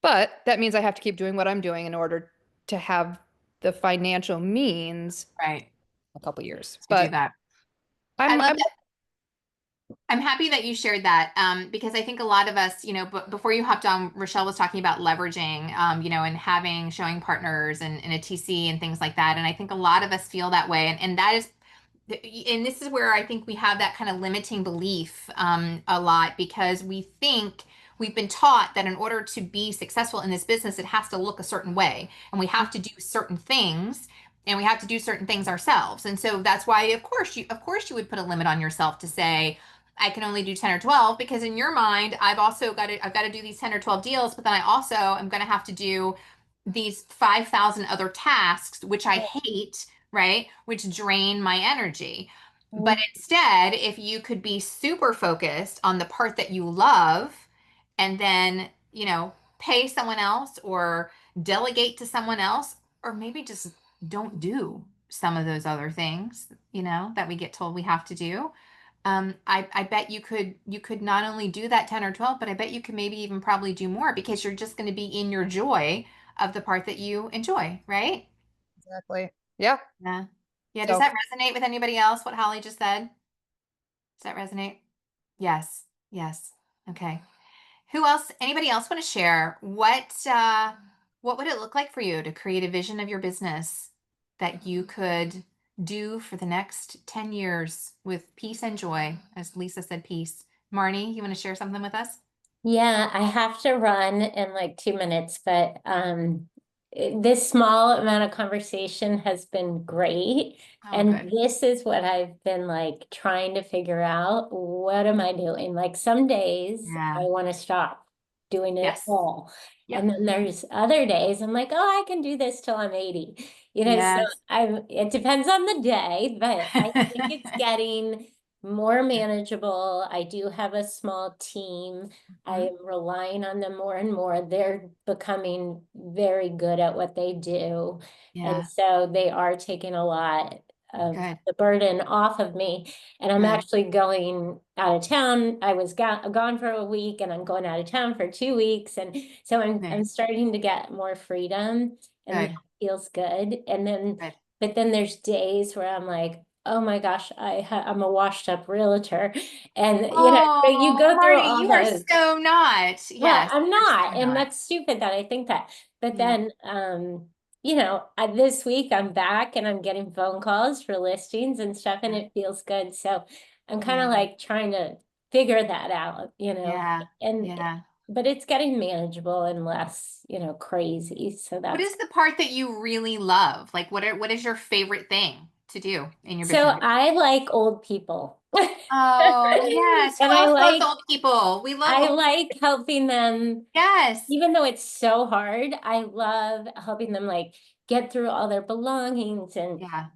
But that means I have to keep doing what I'm doing in order to have the financial means Right. a couple years. To do But that. I I'm love that. I'm happy that you shared that because I think a lot of us, you know, before you hopped on, Rochelle was talking about leveraging, you know, and having showing partners and a TC and things like that. And I think a lot of us feel that way. And that is, and this is where I think we have that kind of limiting belief a lot because we think we've been taught that in order to be successful in this business, it has to look a certain way and we have to do certain things and we have to do certain things ourselves. And so that's why, of course, you would put a limit on yourself to say, I can only do 10 or 12 because in your mind, I've got to do these 10 or 12 deals, but then I also am going to have to do these 5,000 other tasks, which I hate, right? Which drain my energy. But instead, if you could be super focused on the part that you love and then, you know, pay someone else or delegate to someone else, or maybe just don't do some of those other things, you know, that we get told we have to do. I bet you could not only do that 10 or 12, but I bet you could maybe even probably do more because you're just going to be in your joy of the part that you enjoy, right? exactly. Yeah. Yeah. Yeah. Does So that resonate with anybody else? What Holly just said? Does that resonate? Yes. Yes. Okay. Who else? Anybody else want to share what would it look like for you to create a vision of your business that you could do for the next 10 years with peace and joy, as Lisa said, peace. Marnie, you want to share something with us? Yeah, I have to run in like 2 minutes, but this small amount of conversation has been great. Oh, And good. this is what I've been like trying to figure out. What am I doing? Like some days Yeah. I want to stop doing it Yes. all. Yep. And then there's other days I'm like, oh, I can do this till I'm 80. You know, so Yes. it depends on the day, but I think it's getting more manageable. I do have a small team. I am relying on them more and more. They're becoming very good at what they do. Yeah. And so they are taking a lot of Good. the burden off of me. And I'm Good. actually going out of town. I was gone for a week, and I'm going out of town for 2 weeks. And so I'm Nice. starting to get more freedom, and Good. that feels good. And then, Good. but then there's days where I'm like, oh my gosh, I'm a washed up realtor. And, but you Oh, go through Marty, all you are those. so not. Well, Yes, I'm you are not, so and not. that's stupid that I think that. But Yeah. then, this week I'm back and I'm getting phone calls for listings and stuff, and it feels good. So I'm kind of Yeah. like trying to figure that out, Yeah. and Yeah. but it's getting manageable and less, crazy. So What that's is the part that you really love? Like, what is your favorite thing to do in your so business? I like old people. Oh, yes. Who And I else loves like old people? We love I old. like helping them. Yes. Even though it's so hard, I love helping them like get through all their belongings and Yeah.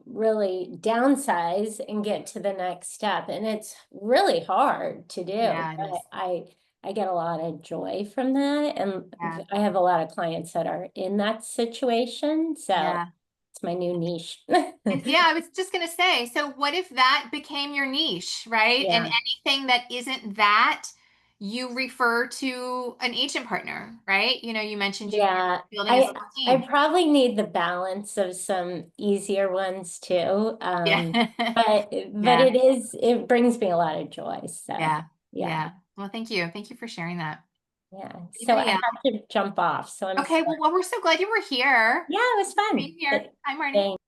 really downsize and get to the next step. And it's really hard to do, Yeah, it but is. I get a lot of joy from that. And Yeah. I have a lot of clients that are in that situation. So Yeah. it's my new niche. And yeah, I was just gonna say, so what if that became your niche, right? And Yeah. anything that isn't that, you refer to an agent partner, right? You mentioned you're Yeah, building a I small I team. probably need the balance of some easier ones too. Yeah. But Yeah. it brings me a lot of joy. So Yeah. yeah, Yeah. Well, thank you. Thank you for sharing that. yeah. So I Anybody else? have to jump off. So I'm Okay, sorry. well, we're so glad you were here. Yeah, it was fun. Being here. Hi, Marty. Thanks.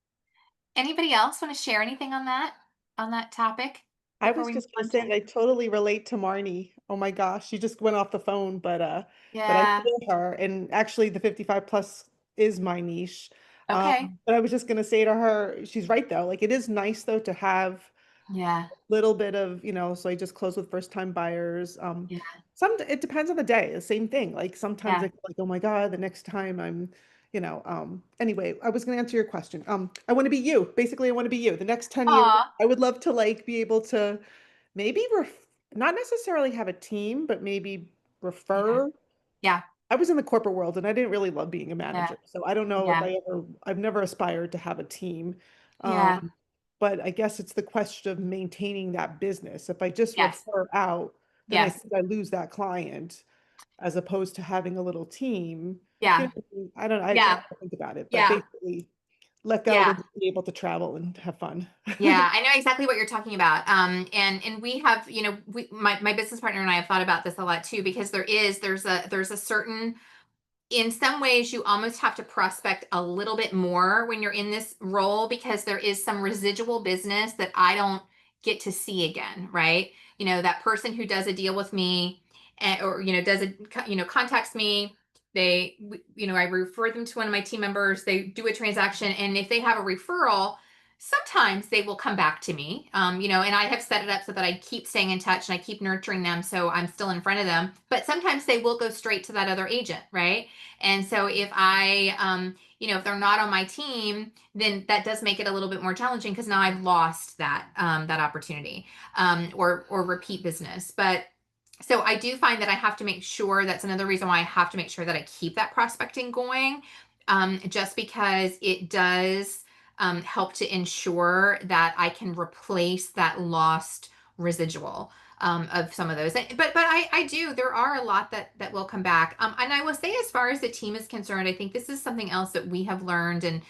Anybody else want to share anything on that topic I before was we move just gonna on say to? that I totally relate to Marnie. Oh my gosh, she just went off the phone, but I Yeah. feel her, and actually the 55 plus is my niche. Okay. But I was just gonna say to her, she's right though. Like it is nice though to have Yeah. little bit of, so I just close with first time buyers. Yeah. It depends on the day, the same thing. Like sometimes Yeah. I feel like, oh my God, the next time anyway, I was gonna answer your question. I want to be you. Basically, I want to be you. The next 10 years, Aw. I would love to like be able to maybe not necessarily have a team, but maybe Yeah. refer. Yeah. I was in the corporate world and I didn't really love being a Yeah. manager. So I don't know if Yeah. I've never aspired to have a team. Yeah. But I guess it's the question of maintaining that business. If I just Yes. refer out, then I Yes. think I lose that client as opposed to having a little team. Yeah. I don't know. I Yeah. have to think about it, but Yeah. basically let go Yeah. and be able to travel and have fun. Yeah, I know exactly what you're talking about. And we have, my business partner and I have thought about this a lot too, because there's a certain, in some ways you almost have to prospect a little bit more when you're in this role, because there is some residual business that I don't get to see again, right? That person who does a deal with me, or does a contacts me, I refer them to one of my team members, they do a transaction, and if they have a referral, sometimes they will come back to me, and I have set it up so that I keep staying in touch and I keep nurturing them, so I'm still in front of them, but sometimes they will go straight to that other agent, right? And so if if they're not on my team, then that does make it a little bit more challenging, because now I've lost that opportunity, or repeat business. But so I do find that I have to make sure, that's another reason why I have to make sure that I keep that prospecting going, just because it does help to ensure that I can replace that lost residual, of some of those. But I do. There are a lot that will come back. And I will say, as far as the team is concerned, I think this is something else that we have learned. And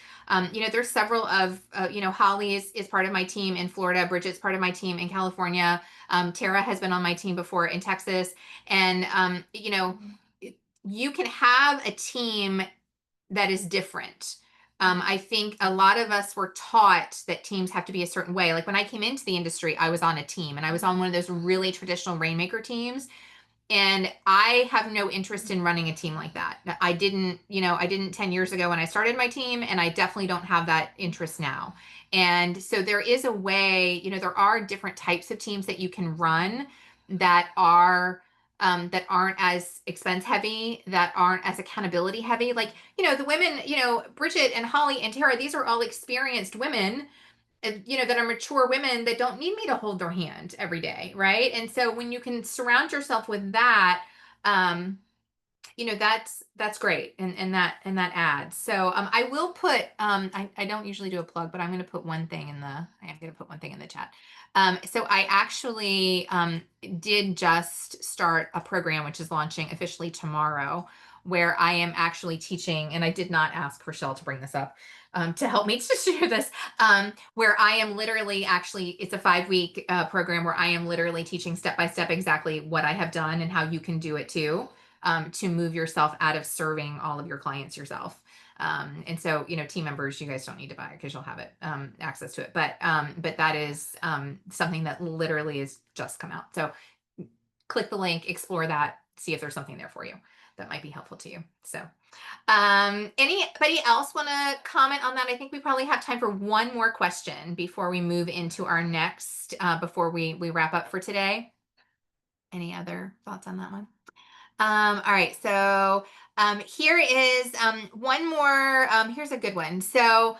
there's several of Holly is part of my team in Florida. Bridget's part of my team in California. Tara has been on my team before in Texas. And you can have a team that is different. I think a lot of us were taught that teams have to be a certain way. Like when I came into the industry, I was on a team, and I was on one of those really traditional rainmaker teams. And I have no interest in running a team like that. I didn't 10 years ago when I started my team, and I definitely don't have that interest now. And so there is a way, there are different types of teams that you can run that aren't as expense heavy, that aren't as accountability heavy. Like, the women, Bridget and Holly and Tara, these are all experienced women, that are mature women that don't need me to hold their hand every day, right? And so when you can surround yourself with that, um, that's great, and that adds. So I will put I don't usually do a plug, but I'm going to put one thing in the I am going to put one thing in the chat. So I actually did just start a program which is launching officially tomorrow, where I am actually teaching, and I did not ask Rochelle to bring this up to help me to share this, where I am literally actually, it's a 5-week program where I am literally teaching step by step exactly what I have done and how you can do it too, to move yourself out of serving all of your clients yourself. And so, team members, you guys don't need to buy it because you'll have it, access to it. But that is something that literally has just come out. So click the link, explore that, see if there's something there for you that might be helpful to you. So anybody else want to comment on that? I think we probably have time for one more question before we move into our next, before we wrap up for today. Any other thoughts on that one? All right, so here is one more. Here's a good one. So,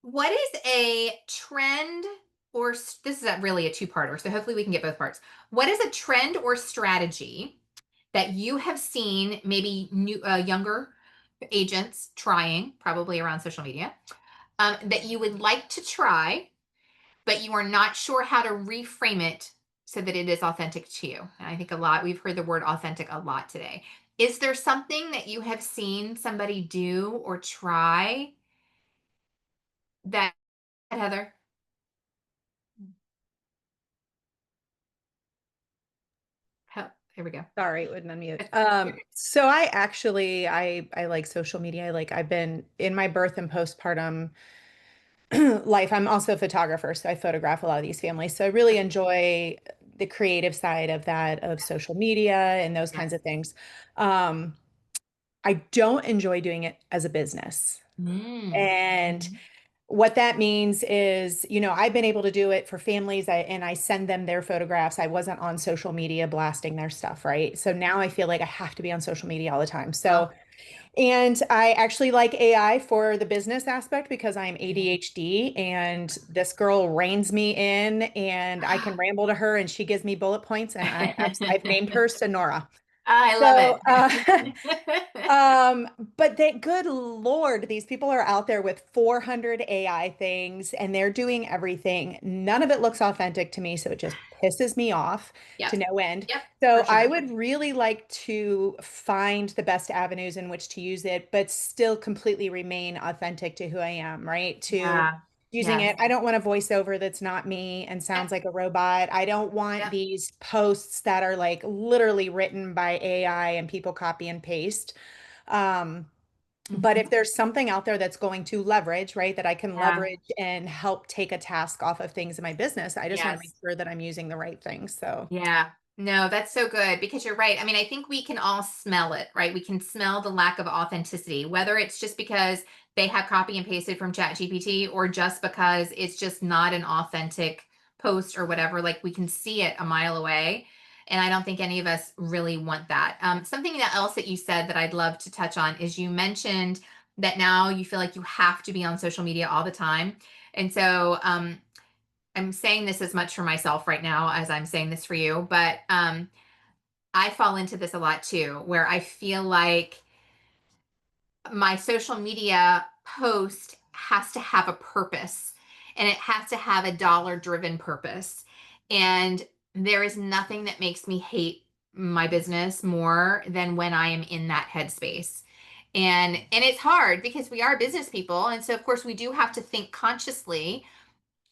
what is a trend, or this is really a two-parter, so hopefully we can get both parts. What is a trend or strategy that you have seen maybe new, younger agents trying, probably around social media, that you would like to try, but you are not sure how to reframe it so that it is authentic to you? And I think we've heard the word authentic a lot today. Is there something that you have seen somebody do or try that, Heather? Oh, here we go. Sorry, it wouldn't unmute. So I like social media. I've been in my birth and postpartum life. I'm also a photographer, so I photograph a lot of these families. So I really enjoy the creative side of that, of social media and those kinds of things. I don't enjoy doing it as a business. And what that means is, I've been able to do it for families, and I send them their photographs. I wasn't on social media blasting their stuff, right? So now I feel like I have to be on social media all the time. So, and I actually like AI for the business aspect because I'm ADHD, and this girl reins me in, and I can ramble to her and she gives me bullet points, and I've named her Sonora. I love it. But good Lord, these people are out there with 400 AI things and they're doing everything. None of it looks authentic to me. So it just pisses me off to no end. Yep, So for sure. I would really like to find the best avenues in which to use it, but still completely remain authentic to who I am, right? Using it. I don't want a voiceover that's not me and sounds like a robot. I don't want these posts that are like literally written by AI and people copy and paste. But if there's something out there that's going to leverage, right, that I can leverage and help take a task off of things in my business, I just want to make sure that I'm using the right things. So no, that's so good, because you're right. I mean, I think we can all smell it, right? We can smell the lack of authenticity, whether it's just because they have copy and pasted from ChatGPT or just because it's just not an authentic post or whatever. Like, we can see it a mile away. And I don't think any of us really want that. Something else that you said that I'd love to touch on is you mentioned that now you feel like you have to be on social media all the time. And so I'm saying this as much for myself right now as I'm saying this for you, but I fall into this a lot too, where I feel like my social media post has to have a purpose, and it has to have a dollar-driven purpose. And there is nothing that makes me hate my business more than when I am in that headspace. And it's hard because we are business people. And so of course we do have to think consciously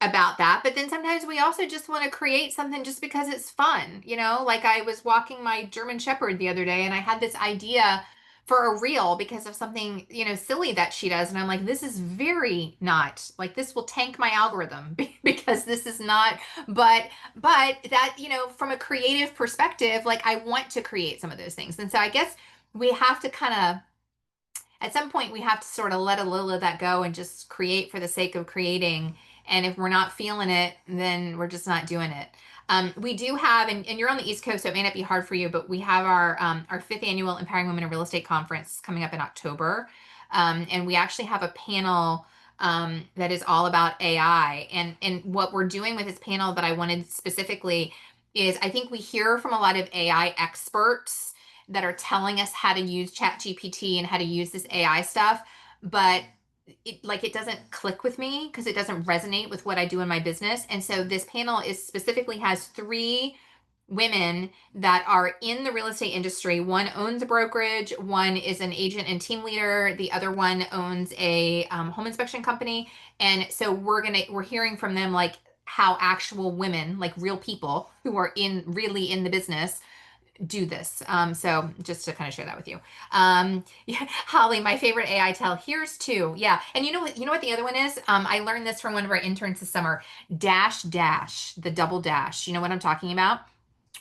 about that. But then sometimes we also just want to create something just because it's fun. Like, I was walking my German Shepherd the other day and I had this idea for a reel because of something, silly that she does. And I'm like, this is very not, like, this will tank my algorithm because this is not, but that, from a creative perspective, like, I want to create some of those things. And so I guess we have to kind of, at some point, we have to sort of let a little of that go and just create for the sake of creating. And if we're not feeling it, then we're just not doing it. We do have, and you're on the East Coast, so it may not be hard for you, but we have our 5th annual Empowering Women in Real Estate Conference coming up in October. And we actually have a panel that is all about AI. And what we're doing with this panel that I wanted specifically is I think we hear from a lot of AI experts that are telling us how to use ChatGPT and how to use this AI stuff, but it doesn't click with me because it doesn't resonate with what I do in my business. And so this panel is specifically has three women that are in the real estate industry. One owns a brokerage, one is an agent and team leader, the other one owns a home inspection company. And so we're hearing from them like how actual women, like real people who are really in the business, do this. So just to kind of share that with you. Yeah, Holly, my favorite AI tell. Here's two. Yeah, and you know what the other one is? I learned this from one of our interns this summer. Dash dash, the double dash. You know what I'm talking about?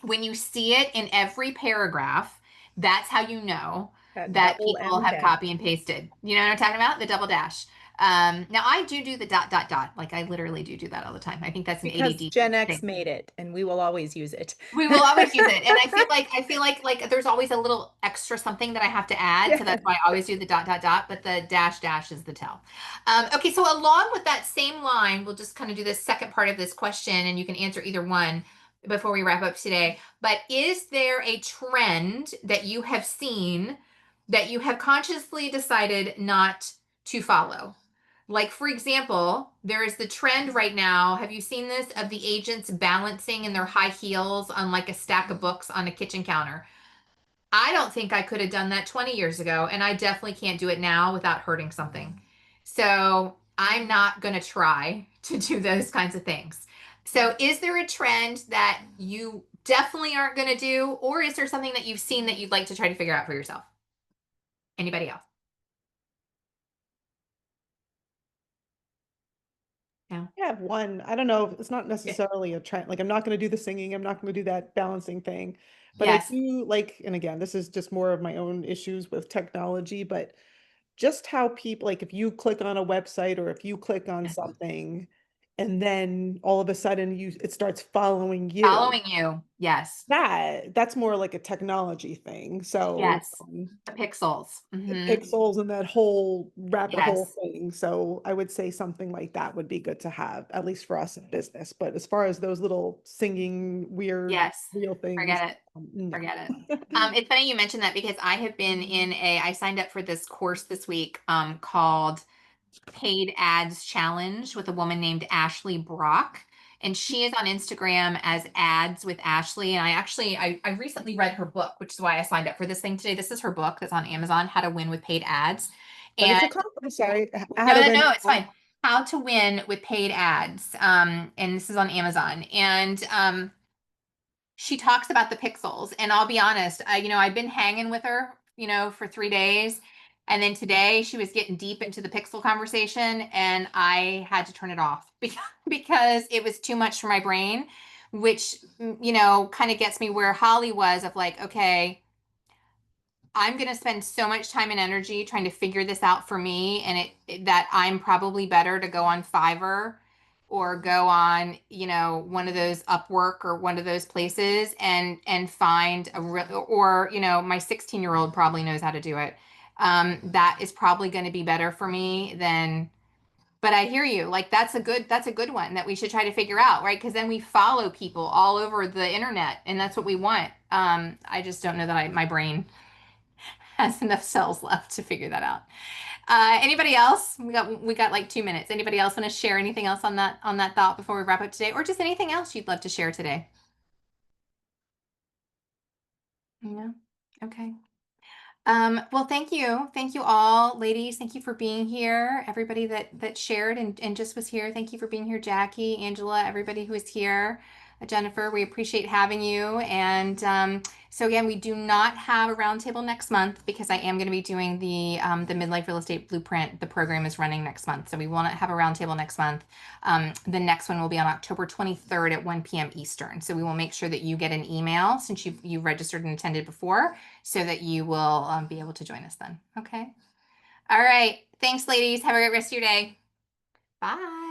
When you see it in every paragraph, that's how you know that double people M have dash. copy and pasted. You know what I'm talking about? The double dash. Now I do the dot dot dot. Like I literally do that all the time. I think that's an Because ADD Gen X thing. made it, and we will always use it. We will always use it. And I feel like there's always a little extra something that I have to add. So that's why I always do the dot dot dot, but the dash dash is the tell. Okay, so along with that same line, we'll just kind of do this second part of this question and you can answer either one before we wrap up today. But is there a trend that you have seen that you have consciously decided not to follow? Like, for example, there is the trend right now. Have you seen this of the agents balancing in their high heels on like a stack of books on a kitchen counter? I don't think I could have done that 20 years ago, and I definitely can't do it now without hurting something. So I'm not going to try to do those kinds of things. So, is there a trend that you definitely aren't going to do, or is there something that you've seen that you'd like to try to figure out for yourself? Anybody else? No. I have one. I don't know. It's not necessarily a trend. Like I'm not going to do the singing. I'm not going to do that balancing thing. But I Yes. do like, and again, this is just more of my own issues with technology, but just how people, like if you click on a website or if you click on something and then all of a sudden it starts following you. Following you. Yes. That's more like a technology thing. So Yes. The pixels. the Mhm. pixels and that whole rabbit hole Yes. thing. So I would say something like that would be good to have, at least for us in business. But as far as those little singing weird Yes. real things, Forget it. no. Forget it. It's funny you mentioned that because I have been I signed up for this course this week called Paid Ads Challenge with a woman named Ashley Brock. And she is on Instagram as Ads with Ashley. And I recently read her book, which is why I signed up for this thing today. This is her book that's on Amazon, How to Win with Paid Ads. But And it's I'm sorry. no, it's fine. How to Win with Paid Ads. And this is on Amazon. And she talks about the pixels. And I'll be honest, I've been hanging with her, for 3 days. And then today she was getting deep into the pixel conversation and I had to turn it off because it was too much for my brain, which, kind of gets me where Holly was of like, okay, I'm going to spend so much time and energy trying to figure this out for me. And that I'm probably better to go on Fiverr or go on, one of those Upwork or one of those places and find or, my 16-year-old probably knows how to do it. That is probably going to be better for me than, but I hear you. Like that's a good one that we should try to figure out, right? Because then we follow people all over the internet and that's what we want. I just don't know that my brain has enough cells left to figure that out. Anybody else? We got like 2 minutes. Anybody else want to share anything else on that thought before we wrap up today, or just anything else you'd love to share today? Yeah. Okay. Well, thank you. Thank you all, ladies. Thank you for being here. Everybody that shared and just was here. Thank you for being here, Jackie, Angela, everybody who is here. Jennifer, we appreciate having you. And so again, we do not have a roundtable next month because I am going to be doing the Midlife Real Estate Blueprint. The program is running next month. So we will not have a roundtable next month. The next one will be on October 23rd at 1 p.m. Eastern. So we will make sure that you get an email since you've registered and attended before so that you will be able to join us then. Okay. All right. Thanks, ladies. Have a great rest of your day. Bye.